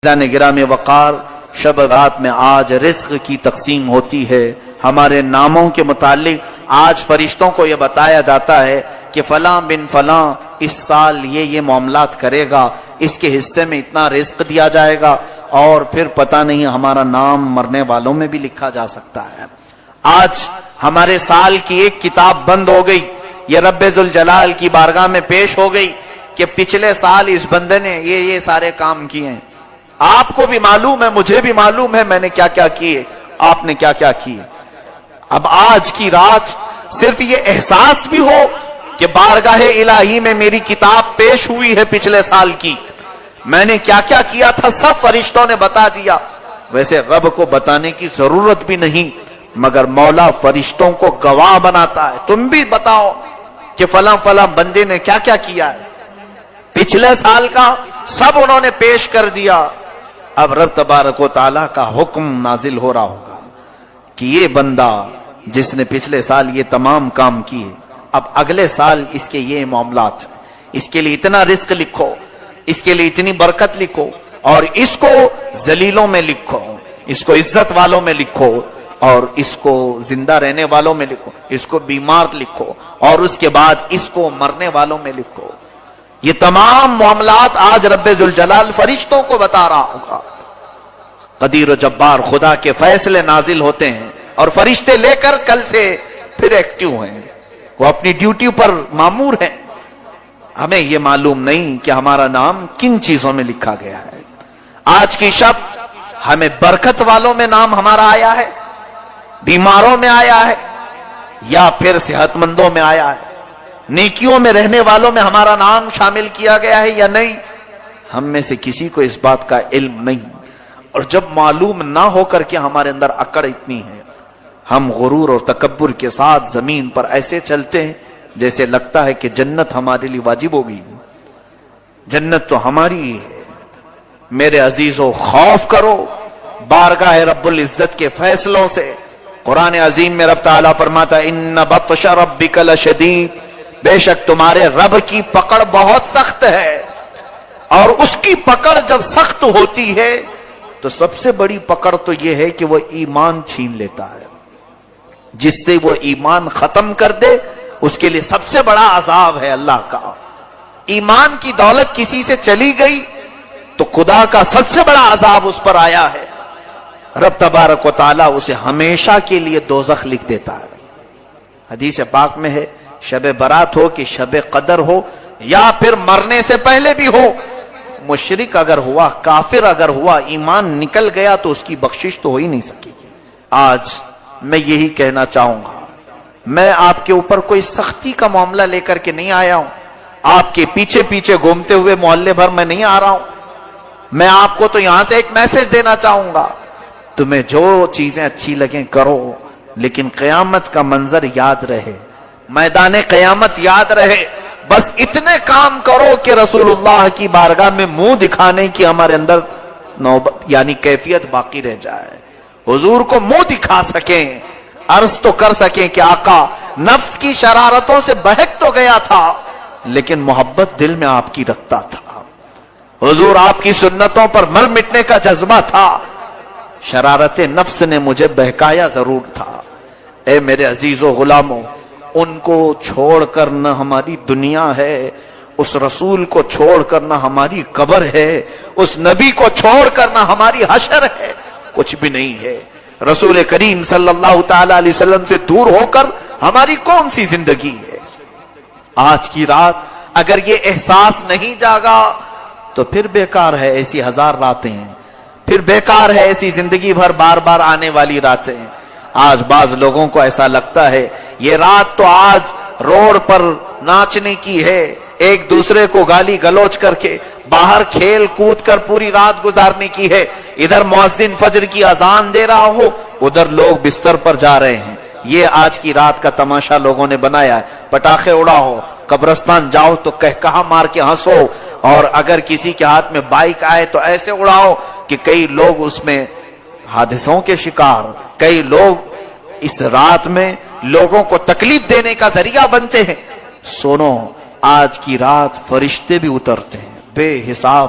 گرامی وقار، شب رات میں آج رزق کی تقسیم ہوتی ہے۔ ہمارے ناموں کے متعلق آج فرشتوں کو یہ بتایا جاتا ہے کہ فلاں بن فلاں اس سال یہ معاملات کرے گا، اس کے حصے میں اتنا رزق دیا جائے گا، اور پھر پتہ نہیں ہمارا نام مرنے والوں میں بھی لکھا جا سکتا ہے۔ آج ہمارے سال کی ایک کتاب بند ہو گئی، یہ رب ذوالجلال کی بارگاہ میں پیش ہو گئی کہ پچھلے سال اس بندے نے یہ سارے کام کیے ہیں۔ آپ کو بھی معلوم ہے، مجھے بھی معلوم ہے میں نے کیا کیا کیے، آپ نے کیا کیا کیے۔ اب آج کی رات صرف یہ احساس بھی ہو کہ بارگاہ الہی میں میری کتاب پیش ہوئی ہے پچھلے سال کی، میں نے کیا کیا کیا تھا سب فرشتوں نے بتا دیا۔ ویسے رب کو بتانے کی ضرورت بھی نہیں، مگر مولا فرشتوں کو گواہ بناتا ہے، تم بھی بتاؤ کہ فلاں فلاں بندے نے کیا کیا کیا ہے۔ پچھلے سال کا سب انہوں نے پیش کر دیا۔ اب رب تبارک و تعالیٰ کا حکم نازل ہو رہا ہوگا کہ یہ بندہ جس نے پچھلے سال یہ تمام کام کیے، اب اگلے سال اس کے یہ معاملات ہیں، اس کے لیے اتنا رزق لکھو، اس کے لیے اتنی برکت لکھو، اور اس کو ذلیلوں میں لکھو، اس کو عزت والوں میں لکھو، اور اس کو زندہ رہنے والوں میں لکھو، اس کو بیمار لکھو، اور اس کے بعد اس کو مرنے والوں میں لکھو۔ یہ تمام معاملات آج رب ذوالجلال فرشتوں کو بتا رہا ہوگا۔ قدیر و جبار خدا کے فیصلے نازل ہوتے ہیں، اور فرشتے لے کر کل سے پھر ایکٹیو ہیں، وہ اپنی ڈیوٹی پر مامور ہیں۔ ہمیں یہ معلوم نہیں کہ ہمارا نام کن چیزوں میں لکھا گیا ہے۔ آج کی شب ہمیں برکت والوں میں نام ہمارا آیا ہے، بیماروں میں آیا ہے، یا پھر صحت مندوں میں آیا ہے، نیکیوں میں رہنے والوں میں ہمارا نام شامل کیا گیا ہے یا نہیں، ہم میں سے کسی کو اس بات کا علم نہیں۔ اور جب معلوم نہ ہو کر کے ہمارے اندر اکڑ اتنی ہے، ہم غرور اور تکبر کے ساتھ زمین پر ایسے چلتے ہیں جیسے لگتا ہے کہ جنت ہمارے لیے واجب ہو گئی، جنت تو ہماری ہی ہے۔ میرے عزیزو، خوف کرو بارگاہ رب العزت کے فیصلوں سے۔ قرآن عظیم میں رب تعالیٰ فرماتا ہے ان بطش ربک لشدید، بے شک تمہارے رب کی پکڑ بہت سخت ہے، اور اس کی پکڑ جب سخت ہوتی ہے تو سب سے بڑی پکڑ تو یہ ہے کہ وہ ایمان چھین لیتا ہے۔ جس سے وہ ایمان ختم کر دے اس کے لیے سب سے بڑا عذاب ہے اللہ کا۔ ایمان کی دولت کسی سے چلی گئی تو خدا کا سب سے بڑا عذاب اس پر آیا ہے، رب تبارک و تعالیٰ اسے ہمیشہ کے لیے دوزخ لکھ دیتا ہے۔ حدیث پاک میں ہے شب برات ہو کہ شب قدر ہو، یا پھر مرنے سے پہلے بھی ہو، مشرک اگر ہوا، کافر اگر ہوا، ایمان نکل گیا تو اس کی بخشش تو ہو ہی نہیں سکے گی۔ آج میں یہی کہنا چاہوں گا، میں آپ کے اوپر کوئی سختی کا معاملہ لے کر کے نہیں آیا ہوں، آپ کے پیچھے پیچھے گھومتے ہوئے محلے بھر میں نہیں آ رہا ہوں۔ میں آپ کو تو یہاں سے ایک میسج دینا چاہوں گا، تمہیں جو چیزیں اچھی لگیں کرو، لیکن قیامت کا منظر یاد رہے، میدان قیامت یاد رہے۔ بس اتنے کام کرو کہ رسول اللہ کی بارگاہ میں منہ دکھانے کی ہمارے اندر نوبت یعنی کیفیت باقی رہ جائے، حضور کو منہ دکھا سکیں، عرض تو کر سکیں کہ آقا نفس کی شرارتوں سے بہک تو گیا تھا لیکن محبت دل میں آپ کی رکھتا تھا، حضور آپ کی سنتوں پر مر مٹنے کا جذبہ تھا، شرارت نفس نے مجھے بہکایا ضرور تھا۔ اے میرے عزیزو غلاموں، ان کو چھوڑ کر نہ ہماری دنیا ہے، اس رسول کو چھوڑ کر نہ ہماری قبر ہے، اس نبی کو چھوڑ کر نہ ہماری حشر ہے، کچھ بھی نہیں ہے۔ رسول کریم صلی اللہ تعالی علیہ وسلم سے دور ہو کر ہماری کون سی زندگی ہے۔ آج کی رات اگر یہ احساس نہیں جاگا تو پھر بیکار ہے، ایسی ہزار راتیں ہیں، پھر بیکار ہے ایسی زندگی بھر بار بار آنے والی راتیں ہیں۔ آج بعض لوگوں کو ایسا لگتا ہے یہ رات تو آج روڈ پر ناچنے کی ہے، ایک دوسرے کو گالی گلوچ کر کے باہر کھیل کود کر پوری رات گزارنے کی ہے، ادھر مؤذن فجر کی اذان دے رہا ہو، ادھر لوگ بستر پر جا رہے ہیں۔ یہ آج کی رات کا تماشا لوگوں نے بنایا ہے۔ پٹاخے اڑاؤ، قبرستان جاؤ تو کہا مار کے ہنسو، اور اگر کسی کے ہاتھ میں بائک آئے تو ایسے اڑاؤ کہ کئی لوگ اس میں حادثوں کے شکار، کئی لوگ اس رات میں لوگوں کو تکلیف دینے کا ذریعہ بنتے ہیں۔ سنو، آج کی رات فرشتے بھی اترتے ہیں بے حساب،